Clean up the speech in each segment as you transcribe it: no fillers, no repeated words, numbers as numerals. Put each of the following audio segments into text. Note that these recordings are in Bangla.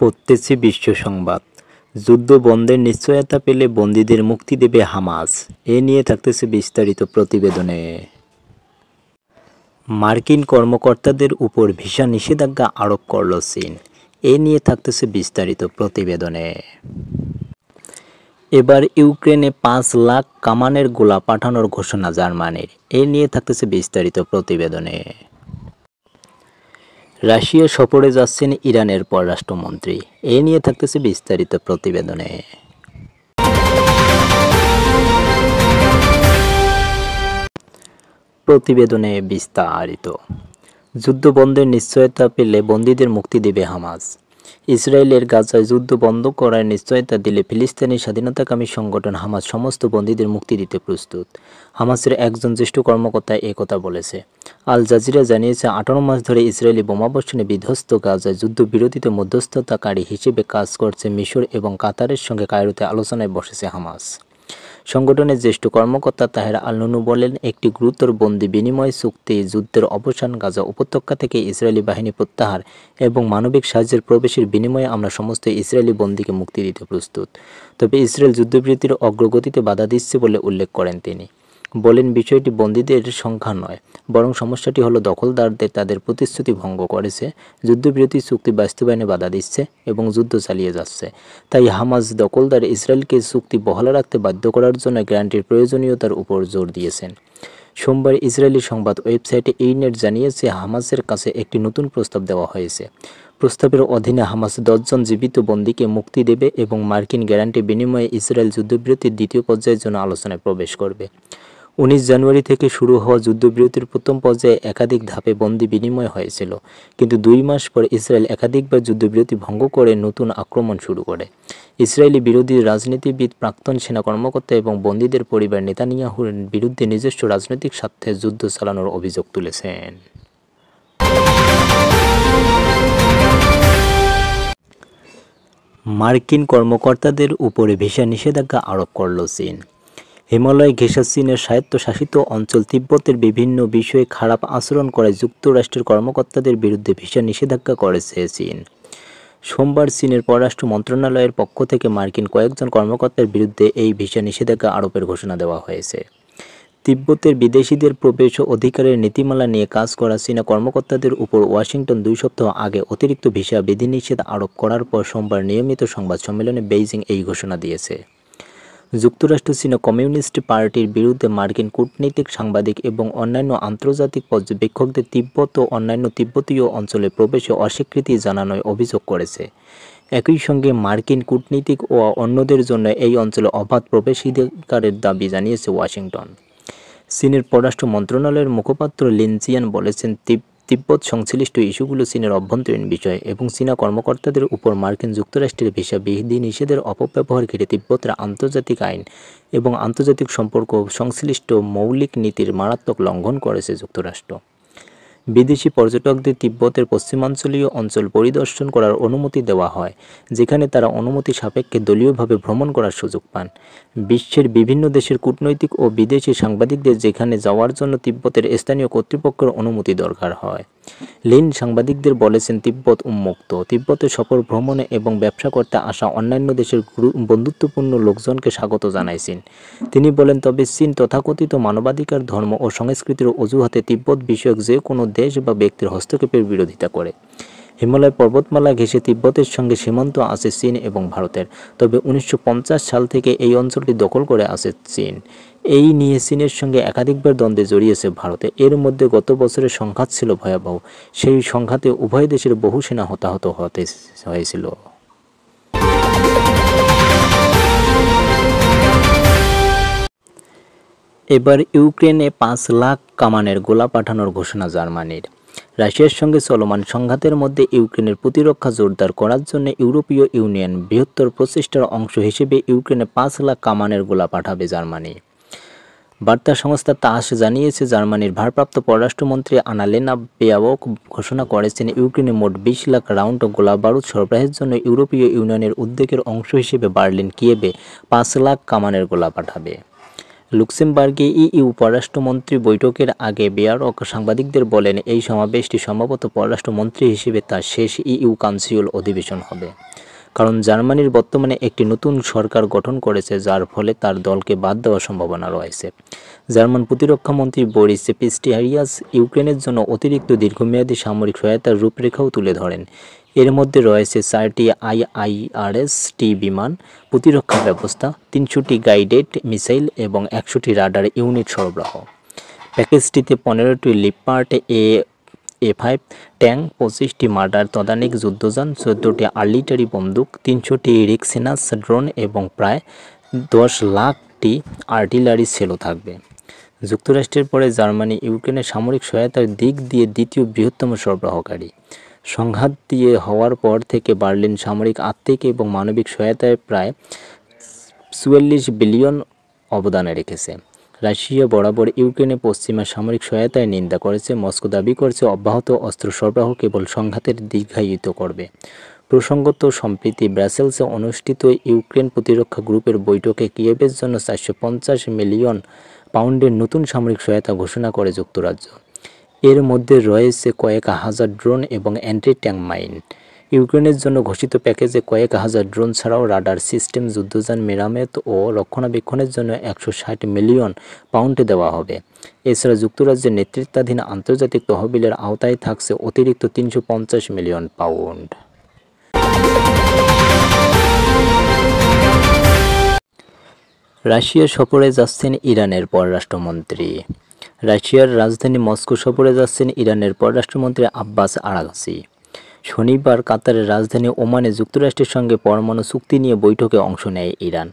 পড়তেছি বিশ্ব সংবাদ। যুদ্ধ বন্ধের নিশ্চয়তা পেলে বন্দীদের মুক্তি দেবে হামাস। এ নিয়ে থাকতেছে বিস্তারিত প্রতিবেদনে। মার্কিন কর্মকর্তাদের উপর ভিসা নিষেধাজ্ঞা আরোপ করল চীন। এ নিয়ে থাকতেছে বিস্তারিত প্রতিবেদনে। এবার ইউক্রেনে 5 লাখ কামানের গোলা পাঠানোর ঘোষণা জার্মানির। এ নিয়ে থাকতেছে বিস্তারিত প্রতিবেদনে। রাশিয়া সফরে যাচ্ছেন ইরানের পররাষ্ট্রমন্ত্রী। এ নিয়ে থাকতেছে বিস্তারিত প্রতিবেদনে। প্রতিবেদনে বিস্তারিত। যুদ্ধ বন্ধের নিশ্চয়তা পেলে বন্দীদের মুক্তি দেবে হামাস। ইসরায়েলের গাজায় যুদ্ধ বন্ধ করার নিশ্চয়তা দিলে ফিলিস্তিনি স্বাধীনতাকামী সংগঠন হামাস সমস্ত বন্দীদের মুক্তি দিতে প্রস্তুত। হামাসের একজন জ্যেষ্ঠ কর্মকর্তা কথা বলেছে। আল জাজিরা জানিয়েছে 18 মাস ধরে ইসরায়েলি বোমাবর্ষণে বিধ্বস্ত গাজায় যুদ্ধবিরতিতে মধ্যস্থতাকারী হিসেবে কাজ করছে মিশর এবং কাতারের সঙ্গে কায়রোতে আলোচনায় বসেছে হামাস। সংগঠনের জ্যেষ্ঠ কর্মকর্তা তাহের আল-নুনু বলেন, একটি গুরুতর বন্দি বিনিময় চুক্তি, যুদ্ধের অবসান, গাজা উপত্যকা থেকে ইসরায়েলি বাহিনী প্রত্যাহার এবং মানবিক সাহায্যের প্রবেশের বিনিময়ে আমরা সমস্ত ইসরায়েলি বন্দীকে মুক্তি দিতে প্রস্তুত। তবে ইসরায়েল যুদ্ধবিরতির অগ্রগতিতে বাধা দিচ্ছে বলে উল্লেখ করেন তিনি। বলেন, বিষয়টি বন্দীদের সংখ্যা নয়, বরং সমস্যাটি হলো দখলদারদের তাদের প্রতিশ্রুতি ভঙ্গ করেছে, যুদ্ধবিরতি চুক্তি বাস্তবায়নে বাধা দিচ্ছে এবং যুদ্ধ চালিয়ে যাচ্ছে। তাই হামাস দখলদার ইসরায়েলকে চুক্তি বহাল রাখতে বাধ্য করার জন্য গ্যারান্টির প্রয়োজনীয়তার উপর জোর দিয়েছেন। সোমবার ইসরায়েলি সংবাদ ওয়েবসাইট ইনেট জানিয়েছে, হামাসের কাছে একটি নতুন প্রস্তাব দেওয়া হয়েছে। প্রস্তাবের অধীনে হামাস 10 জন জীবিত বন্দীকে মুক্তি দেবে এবং মার্কিন গ্যারান্টি বিনিময়ে ইসরায়েল যুদ্ধবিরতির দ্বিতীয় পর্যায়ের জন্য আলোচনায় প্রবেশ করবে। 19 জানুয়ারি থেকে শুরু হওয়া যুদ্ধবিরতির প্রথম পর্যায়ে একাধিক ধাপে বন্দি বিনিময় হয়েছিল, কিন্তু 2 মাস পর ইসরায়েল একাধিকবার যুদ্ধবিরতি ভঙ্গ করে নতুন আক্রমণ শুরু করে। ইসরায়েলি বিরোধী রাজনীতিবিদ, প্রাক্তন সেনা কর্মকর্তা এবং বন্দীদের পরিবার নেতানিয়াহুর বিরুদ্ধে নিজস্ব রাজনৈতিক স্বার্থে যুদ্ধ চালানোর অভিযোগ তুলেছেন। মার্কিন কর্মকর্তাদের উপরে ভিসা নিষেধাজ্ঞা আরোপ করল চীন। হিমালয় ঘেঁষা চীনের স্বায়ত্তশাসিত অঞ্চল তিব্বতের বিভিন্ন বিষয়ে খারাপ আচরণ করায় যুক্তরাষ্ট্রের কর্মকর্তাদের বিরুদ্ধে ভিসা নিষেধাজ্ঞা করেছে চীন। সোমবার চীনের পররাষ্ট্র মন্ত্রণালয়ের পক্ষ থেকে মার্কিন কয়েকজন কর্মকর্তার বিরুদ্ধে এই ভিসা নিষেধাজ্ঞা আরোপের ঘোষণা দেওয়া হয়েছে। তিব্বতের বিদেশিদের প্রবেশ অধিকারের নীতিমালা নিয়ে কাজ করা চীনা কর্মকর্তাদের উপর ওয়াশিংটন 2 সপ্তাহ আগে অতিরিক্ত ভিসা বিধিনিষেধ আরোপ করার পর সোমবার নিয়মিত সংবাদ সম্মেলনে বেইজিং এই ঘোষণা দিয়েছে। যুক্তরাষ্ট্র চীনা কমিউনিস্ট পার্টির বিরুদ্ধে মার্কিন কূটনীতিক, সাংবাদিক এবং অন্যান্য আন্তর্জাতিক পর্যবেক্ষকদের তিব্বত ও অন্যান্য তিব্বতীয় অঞ্চলে প্রবেশে অস্বীকৃতি জানানোয় অভিযোগ করেছে। একই সঙ্গে মার্কিন কূটনীতিক ও অন্যদের জন্য এই অঞ্চলে অবাধ প্রবেশাধিকারের দাবি জানিয়েছে ওয়াশিংটন। চীনের পররাষ্ট্র মন্ত্রণালয়ের মুখপাত্র লিন জিয়ান বলেছেন, তিব্বত সংশ্লিষ্ট ইস্যুগুলো চীনের অভ্যন্তরীণ বিষয় এবং চীনা কর্মকর্তাদের উপর মার্কিন যুক্তরাষ্ট্রের ভিসা বিধিনিষেধের অপব্যবহার ঘিরে তিব্বতের আন্তর্জাতিক আইন এবং আন্তর্জাতিক সম্পর্ক সংশ্লিষ্ট মৌলিক নীতির মারাত্মক লঙ্ঘন করেছে যুক্তরাষ্ট্র। বিদেশি পর্যটকদের তিব্বতের পশ্চিমাঞ্চলীয় অঞ্চল পরিদর্শন করার অনুমতি দেওয়া হয়, যেখানে তারা অনুমতি সাপেক্ষে দলীয়ভাবে ভ্রমণ করার সুযোগ পান। বিশ্বের বিভিন্ন দেশের কূটনৈতিক ও বিদেশি সাংবাদিকদের যেখানে যাওয়ার জন্য তিব্বতের স্থানীয় কর্তৃপক্ষের অনুমতি দরকার হয়। লিন সাংবাদিকদের বলেছেন, তিব্বত উন্মুক্ত। তিব্বতে সফর ভ্রমণে এবং ব্যবসা করতে আসা অন্যান্য দেশের বন্ধুত্বপূর্ণ লোকজনকে স্বাগত জানাইছেন। তিনি বলেন, তবে চীন তথাকথিত মানবাধিকার, ধর্ম ও সংস্কৃতির অজুহাতে তিব্বত বিষয়ক যে কোনো দেশ বা ব্যক্তির হস্তক্ষেপের বিরোধিতা করে। হিমালয় পর্বতমালা ঘেঁষে তিব্বতের সঙ্গে সীমান্ত আছে চীন এবং ভারতের, তবে 1950 সাল থেকে এই অঞ্চলটি দখল করে আছে চীন। এই নিয়ে চীনের সঙ্গে একাধিকবার দ্বন্দ্বে জড়িয়েছে ভারতে। এর মধ্যে গত বছরের সংঘাত ছিল ভয়াবহ। সেই সংঘাতে উভয় দেশের বহু সেনা হতাহত হয়েছিল। এবার ইউক্রেনে 5 লাখ কামানের গোলা পাঠানোর ঘোষণা জার্মানির। রাশিয়ার সঙ্গে চলমান সংঘাতের মধ্যে ইউক্রেনের প্রতিরক্ষা জোরদার করার জন্য ইউরোপীয় ইউনিয়ন বৃহত্তর প্রচেষ্টার অংশ হিসেবে ইউক্রেনে 5 লাখ কামানের গোলা পাঠাবে জার্মানি। বার্তা সংস্থা তাস জানিয়েছে, জার্মানির ভারপ্রাপ্ত পররাষ্ট্রমন্ত্রী আনালেনা বেয়াবক ঘোষণা করেছেন, ইউক্রেনে মোট 20 লাখ রাউন্ড গোলা বারুদ সরবরাহের জন্য ইউরোপীয় ইউনিয়নের উদ্যোগের অংশ হিসেবে বার্লিন কিয়েভে 5 লাখ কামানের গোলা পাঠাবে। লুক্সেমবার্গে ইইউ পররাষ্ট্রমন্ত্রী বৈঠকের আগে বেয়ারক সাংবাদিকদের বলেন, এই সমাবেশটি সম্ভবত পররাষ্ট্রমন্ত্রী হিসেবে তার শেষ ইইউ কাউন্সিল অধিবেশন হবে, কারণ জার্মানির বর্তমানে একটি নতুন সরকার গঠন করেছে, যার ফলে তার দলকে বাদ দেওয়ার সম্ভাবনা রয়েছে। জার্মান প্রতিরক্ষামন্ত্রী বরিস পিস্টিয়ারিয়াস ইউক্রেনের জন্য অতিরিক্ত দীর্ঘমেয়াদী সামরিক সহায়তার রূপরেখাও তুলে ধরেন। এর মধ্যে রয়েছে 4টি IIRS-T বিমান, প্রতিরক্ষা ব্যবস্থা, 300টি গাইডেড মিসাইল এবং 100টি রাডার ইউনিট সরবরাহ। প্যাকেজটিতে 15টি লিপার্ড A5 ট্যাঙ্ক, 25টি মার্ডার তদানীক যুদ্ধযান, 14টি আর্টিলারি বন্দুক, 300টি রিক্সেনাস ড্রোন এবং প্রায় 10 লাখটি আর্টিলারি সেলও থাকবে। যুক্তরাষ্ট্রের পরে জার্মানি ইউক্রেনের সামরিক সহায়তার দিক দিয়ে দ্বিতীয় বৃহত্তম সরবরাহকারী। সংঘাত দিয়ে হওয়ার পর থেকে বার্লিন সামরিক, আর্থিক এবং মানবিক সহায়তায় প্রায় 44 বিলিয়ন অবদান রেখেছে। রাশিয়া বরাবর ইউক্রেনে পশ্চিমা সামরিক সহায়তায় নিন্দা করেছে। মস্কো দাবি করেছে অব্যাহত অস্ত্র সরবরাহ কেবল সংঘাতের দীর্ঘায়িত করবে। প্রসঙ্গত, সম্প্রতি ব্রাসেলসে অনুষ্ঠিত ইউক্রেন প্রতিরক্ষা গ্রুপের বৈঠকে কিয়েভের জন্য 450 মিলিয়ন পাউন্ডের নতুন সামরিক সহায়তা ঘোষণা করে যুক্তরাজ্য। এর মধ্যে রয়েছে কয়েক হাজার ড্রোন এবং অ্যান্টি ট্যাঙ্ক মাইন। ইউক্রেনের জন্য ঘোষিত প্যাকেজে কয়েক হাজার ড্রোন ছাড়াও রাডার সিস্টেম, যুদ্ধযান মেরামত ও রক্ষণাবেক্ষণের জন্য 160 মিলিয়ন পাউন্ড দেওয়া হবে। এছাড়া যুক্তরাজ্যের নেতৃত্বাধীন আন্তর্জাতিক তহবিলের আওতায় থাকছে অতিরিক্ত 350 মিলিয়ন পাউন্ড। রাশিয়া সফরে যাচ্ছেন ইরানের পররাষ্ট্রমন্ত্রী। রাশিয়ার রাজধানী মস্কো সফরে যাচ্ছেন ইরানের পররাষ্ট্রমন্ত্রী আব্বাস আরাগচি। শনিবার কাতারের রাজধানী ওমানে যুক্তরাষ্ট্রের সঙ্গে পরমাণু চুক্তি নিয়ে বৈঠকে অংশ নেয় ইরান।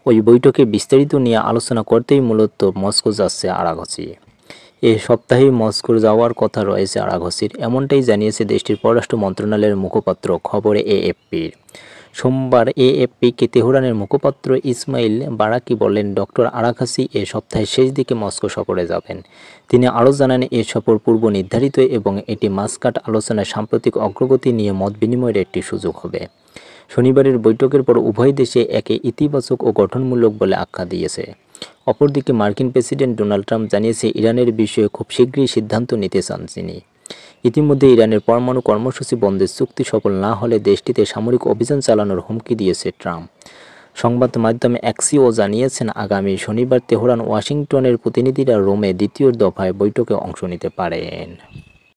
ওই বৈঠকে বিস্তারিত নিয়ে আলোচনা করতেই মূলত মস্কো যাচ্ছে আরাগচি। এ সপ্তাহেই মস্কোর যাওয়ার কথা রয়েছে আরাগচির, এমনটাই জানিয়েছে দেশটির পররাষ্ট্র মন্ত্রণালয়ের মুখপাত্র খবরে AFPর। সোমবার AFPকে তেহরানের মুখপাত্র ইসমাইল বারাকি বলেন, ডক্টর আরাগচি এ সপ্তাহের শেষ দিকে মস্কো সফরে যাবেন। তিনি আরও জানান, এ সফর পূর্ব নির্ধারিত এবং এটি মাস্কাট আলোচনায় সাম্প্রতিক অগ্রগতি নিয়ে মত বিনিময়ের একটি সুযোগ হবে। শনিবারের বৈঠকের পর উভয় দেশে একে ইতিবাচক ও গঠনমূলক বলে আখ্যা দিয়েছে। অপরদিকে মার্কিন প্রেসিডেন্ট ডোনাল্ড ট্রাম্প জানিয়েছে, ইরানের বিষয়ে খুব শীঘ্রই সিদ্ধান্ত নিতে চান তিনি। ইতিমধ্যে ইরানের পরমাণু কর্মসূচি বন্ধের চুক্তি সফল না হলে দেশটিতে সামরিক অভিযান চালানোর হুমকি দিয়েছে ট্রাম্প। সংবাদ মাধ্যম অ্যাক্সিও জানিয়েছেন, আগামী শনিবার তেহরান ওয়াশিংটনের প্রতিনিধিরা রোমে দ্বিতীয় দফায় বৈঠকে অংশ নিতে পারেন।